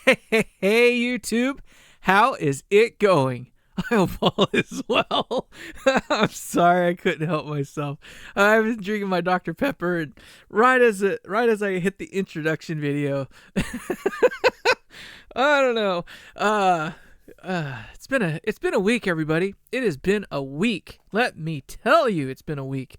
Hey, YouTube, how is it going? I hope all is well. I'm sorry I couldn't help myself. I was drinking my Dr. Pepper, and right as I hit the introduction video, I don't know. It's been a week, everybody. It has been a week. Let me tell you, it's been a week.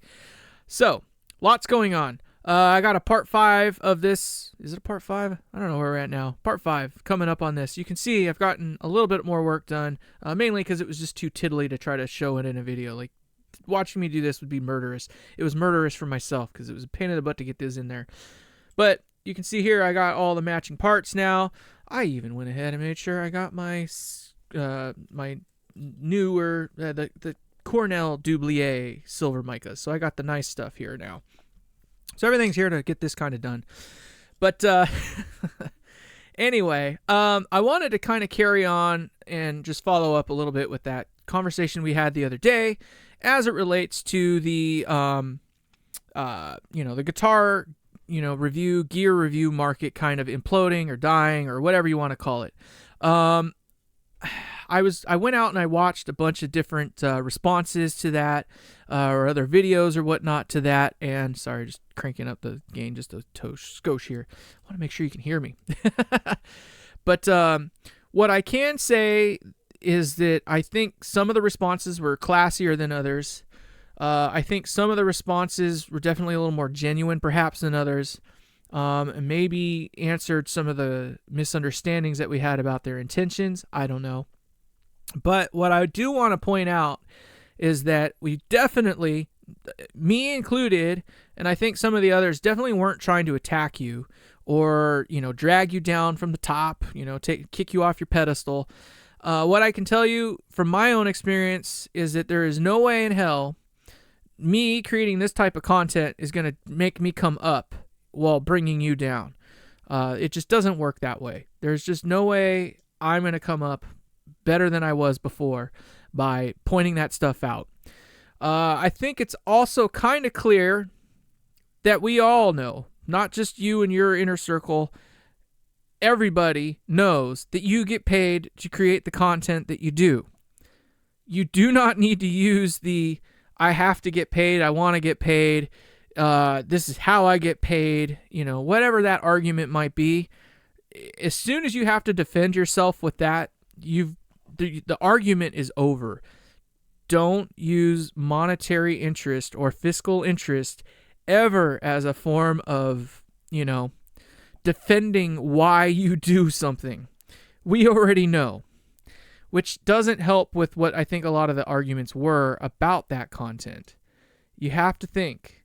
So, lots going on. I got a part 5 of this. Is it a part 5? I don't know where we're at now. Part 5 coming up on this. You can see I've gotten a little bit more work done, mainly because it was just too tiddly to try to show it in a video. Like, watching me do this would be murderous. It was murderous for myself because it was a pain in the butt to get this in there. But you can see here I got all the matching parts now. I even went ahead and made sure I got my newer, the Cornell Dublier silver micas. So I got the nice stuff here now. So everything's here to get this kind of done. But anyway, I wanted to kind of carry on and just follow up a little bit with that conversation we had the other day as it relates to the, the guitar, gear review market kind of imploding or dying or whatever you want to call it. I went out and I watched a bunch of different responses to that, or other videos or whatnot to that. And sorry, just cranking up the gain just a skosh here. I want to make sure you can hear me. But what I can say is that I think some of the responses were classier than others. I think some of the responses were definitely a little more genuine, perhaps, than others. And maybe answered some of the misunderstandings that we had about their intentions. I don't know. But what I do want to point out is that we definitely, me included, and I think some of the others definitely weren't trying to attack you or, drag you down from the top, kick you off your pedestal. What I can tell you from my own experience is that there is no way in hell me creating this type of content is going to make me come up while bringing you down. It just doesn't work that way. There's just no way I'm going to come up better than I was before by pointing that stuff out. I think it's also kind of clear that we all know, not just you and your inner circle, everybody knows that you get paid to create the content that you do. You do not need to use the I have to get paid, I want to get paid, this is how I get paid, whatever that argument might be. As soon as you have to defend yourself with that, the argument is over. Don't use monetary interest or fiscal interest ever as a form of, defending why you do something. We already know, which doesn't help with what I think a lot of the arguments were about that content. You have to think,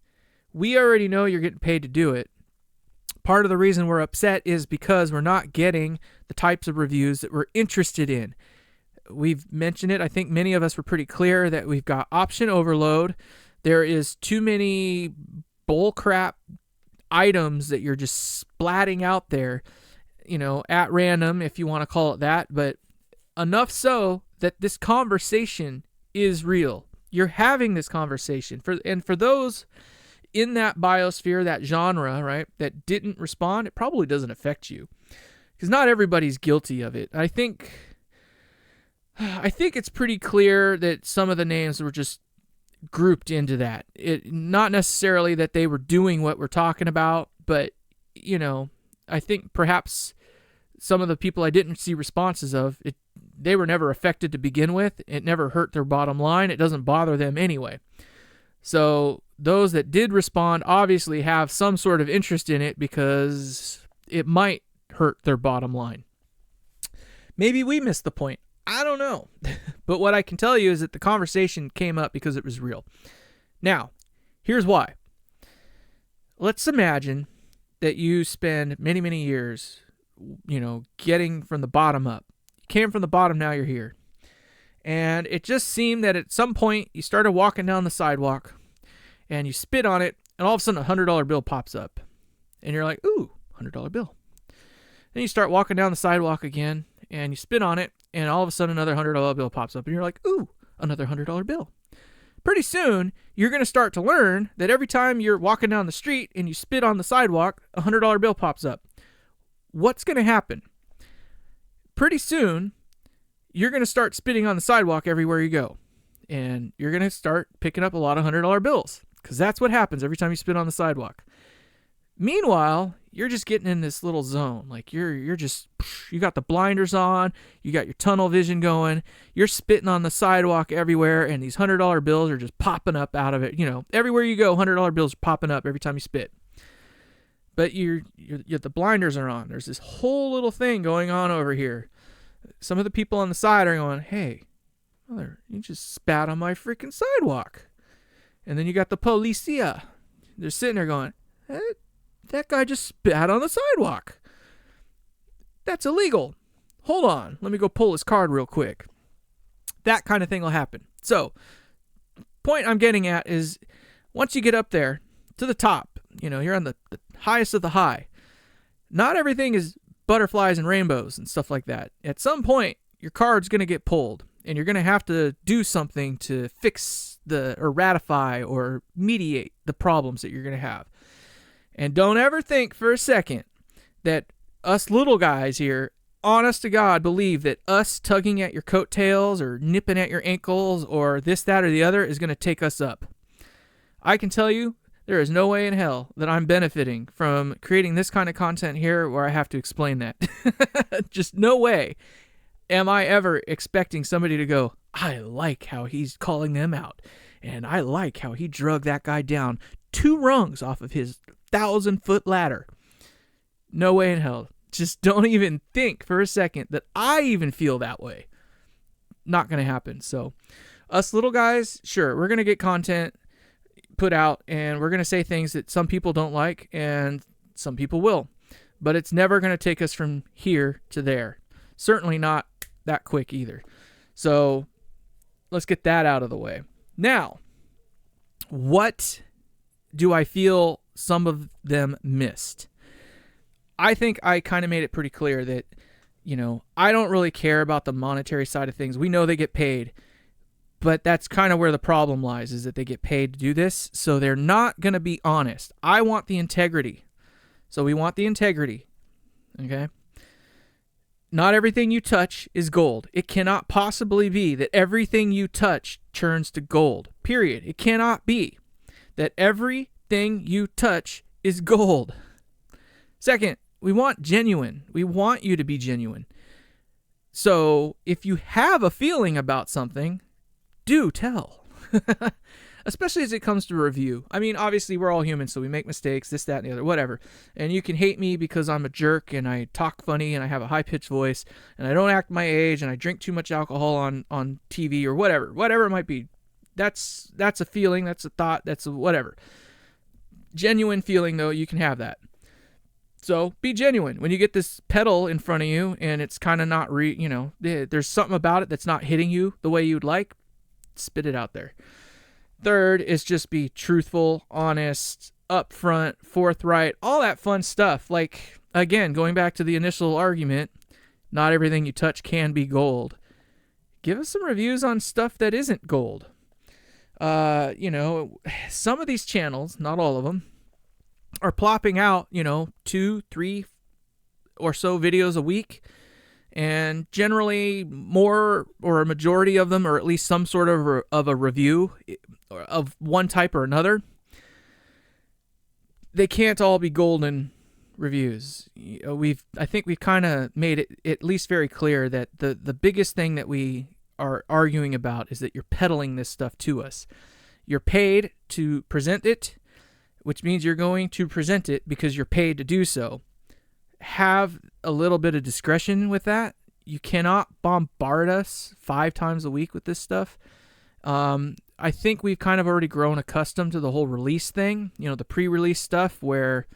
we already know you're getting paid to do it. Part of the reason we're upset is because we're not getting the types of reviews that we're interested in. We've mentioned it. I think many of us were pretty clear that we've got option overload. There is too many bullcrap items that you're just splatting out there, at random, if you want to call it that, but enough so that this conversation is real. You're having this conversation. For those in that biosphere, that genre, right, that didn't respond, it probably doesn't affect you because not everybody's guilty of it. I think it's pretty clear that some of the names were just grouped into that. Not necessarily that they were doing what we're talking about, but, I think perhaps some of the people I didn't see responses of, they were never affected to begin with. It never hurt their bottom line. It doesn't bother them anyway. So those that did respond obviously have some sort of interest in it because it might hurt their bottom line. Maybe we missed the point. I don't know. But what I can tell you is that the conversation came up because it was real. Now, here's why. Let's imagine that you spend many, many years, getting from the bottom up. You came from the bottom, now you're here. And it just seemed that at some point you started walking down the sidewalk and you spit on it and all of a sudden a $100 bill pops up. And you're like, ooh, $100 bill. Then you start walking down the sidewalk again and you spit on it and all of a sudden another $100 bill pops up and you're like, ooh, another $100 bill. Pretty soon, you're going to start to learn that every time you're walking down the street and you spit on the sidewalk, a $100 bill pops up. What's going to happen? pretty soon, you're going to start spitting on the sidewalk everywhere you go. And you're going to start picking up a lot of $100 bills, because that's what happens every time you spit on the sidewalk. Meanwhile, you're just getting in this little zone. Like you got the blinders on, you got your tunnel vision going, you're spitting on the sidewalk everywhere, and these $100 bills are just popping up out of it. Everywhere you go, $100 bills are popping up every time you spit. But the blinders are on. There's this whole little thing going on over here. Some of the people on the side are going, hey, mother, you just spat on my freaking sidewalk. And then you got the policia. They're sitting there going, that guy just spat on the sidewalk. That's illegal. Hold on. Let me go pull his card real quick. That kind of thing will happen. So, point I'm getting at is, once you get up there to the top, you're on the highest of the high. Not everything is butterflies and rainbows and stuff like that. At some point, your card's going to get pulled, and you're going to have to do something to fix or ratify or mediate the problems that you're going to have. And don't ever think for a second that us little guys here, honest to God, believe that us tugging at your coattails or nipping at your ankles or this, that, or the other is going to take us up. I can tell you, there is no way in hell that I'm benefiting from creating this kind of content here where I have to explain that. Just no way am I ever expecting somebody to go, I like how he's calling them out, and I like how he drug that guy down 2 rungs off of his 1,000-foot ladder. No way in hell. Just don't even think for a second that I even feel that way. Not going to happen. So us little guys, sure, we're going to get content put out, and we're going to say things that some people don't like, and some people will. But it's never going to take us from here to there. Certainly not that quick either. So let's get that out of the way. Now, what do I feel some of them missed? I think I kind of made it pretty clear that, I don't really care about the monetary side of things. We know they get paid, but that's kind of where the problem lies, is that they get paid to do this, so they're not going to be honest. I want the integrity. So we want the integrity, okay? Not everything you touch is gold. It cannot possibly be that everything you touch turns to gold, period. It cannot be that everything you touch is gold. Second, we want genuine. We want you to be genuine. So if you have a feeling about something, do tell. Especially as it comes to review. I mean, obviously we're all human, so we make mistakes, this, that, and the other, whatever. And you can hate me because I'm a jerk and I talk funny and I have a high-pitched voice and I don't act my age and I drink too much alcohol on TV or whatever it might be. That's a feeling, that's a thought, that's a whatever. Genuine feeling, though, you can have that. So be genuine. When you get this pedal in front of you and it's kind of not there's something about it that's not hitting you the way you'd like, spit it out there. Third is just be truthful, honest, upfront, forthright, all that fun stuff. Like, again, going back to the initial argument, not everything you touch can be gold. Give us some reviews on stuff that isn't gold. Some of these channels, not all of them, are plopping out, 2, 3 or so videos a week. And generally more or a majority of them, or at least some sort of a review of one type or another. They can't all be golden reviews. I think we've kind of made it at least very clear that the biggest thing that we are arguing about is that you're peddling this stuff to us. You're paid to present it, which means you're going to present it because you're paid to do so. Have a little bit of discretion with that. You cannot bombard us 5 times a week with this stuff. I think we've kind of already grown accustomed to the whole release thing, the pre-release stuff where,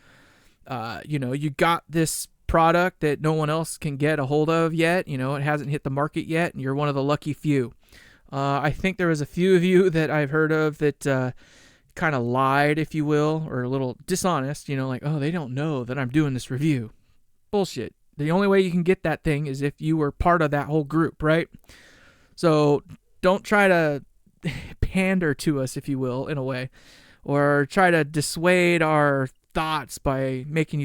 you got this product that no one else can get a hold of yet. It hasn't hit the market yet, and you're one of the lucky few. I think there was a few of you that I've heard of that kind of lied, if you will, or a little dishonest, like, oh, they don't know that I'm doing this review. Bullshit. The only way you can get that thing is if you were part of that whole group, right? So don't try to pander to us, if you will, in a way, or try to dissuade our thoughts by making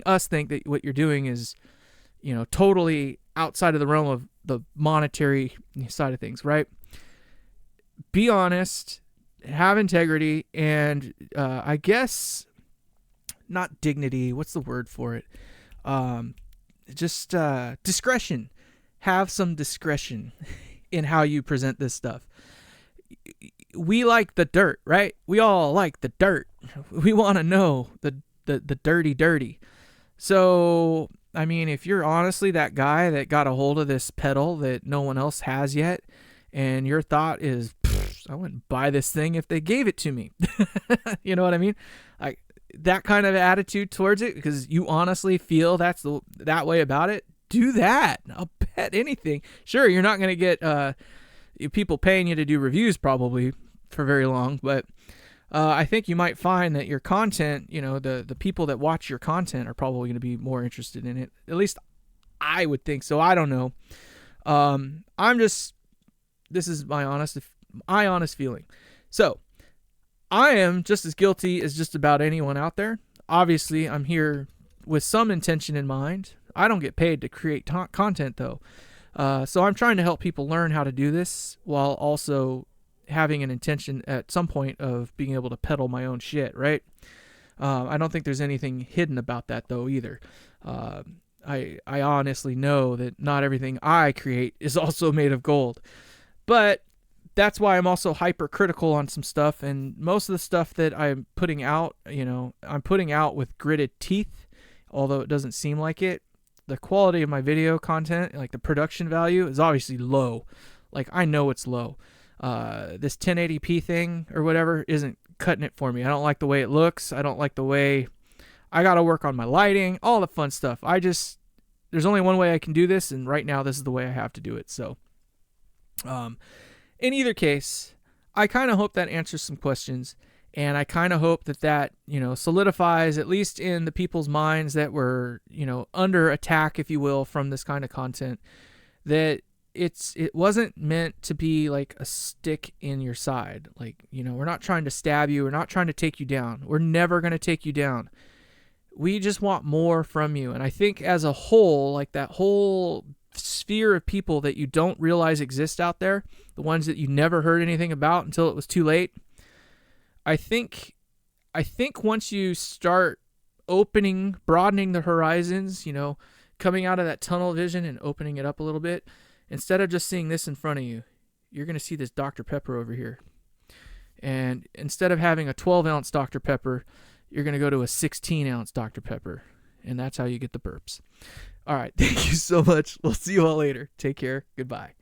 us think that what you're doing is, totally outside of the realm of the monetary side of things, right? Be honest, have integrity, and I guess not dignity. What's the word for it? Just discretion. Have some discretion in how you present this stuff. We like the dirt, right? We all like the dirt. We want to know the dirty. So, I mean, if you're honestly that guy that got a hold of this pedal that no one else has yet, and your thought is, I wouldn't buy this thing if they gave it to me. You know what I mean? Like that kind of attitude towards it, because you honestly feel that way about it. Do that. I'll bet anything. Sure, you're not going to get people paying you to do reviews probably for very long, but I think you might find that your content, the people that watch your content are probably going to be more interested in it. At least I would think so. I don't know. This is my honest feeling. So I am just as guilty as just about anyone out there. Obviously, I'm here with some intention in mind. I don't get paid to create content though. So I'm trying to help people learn how to do this while also having an intention at some point of being able to peddle my own shit, right? I don't think there's anything hidden about that though either. I honestly know that not everything I create is also made of gold. But that's why I'm also hypercritical on some stuff, and most of the stuff that I'm putting out, I'm putting out with gritted teeth, although it doesn't seem like it. The quality of my video content, like the production value, is obviously low. Like, I know it's low. This 1080p thing or whatever isn't cutting it for me. I don't like the way it looks. I don't like the way I got to work on my lighting, all the fun stuff. There's only one way I can do this, and right now this is the way I have to do it. So, in either case, I kind of hope that answers some questions, and I kind of hope that solidifies, at least in the people's minds that were, under attack, if you will, from this kind of content, that it wasn't meant to be like a stick in your side. Like, we're not trying to stab you. We're not trying to take you down. We're never going to take you down. We just want more from you. And I think as a whole, like that whole sphere of people that you don't realize exist out there, the ones that you never heard anything about until it was too late, I think once you start broadening the horizons, coming out of that tunnel vision and opening it up a little bit, instead of just seeing this in front of you, you're going to see this Dr. Pepper over here. And instead of having a 12-ounce Dr. Pepper, you're going to go to a 16-ounce Dr. Pepper. And that's how you get the burps. All right. Thank you so much. We'll see you all later. Take care. Goodbye.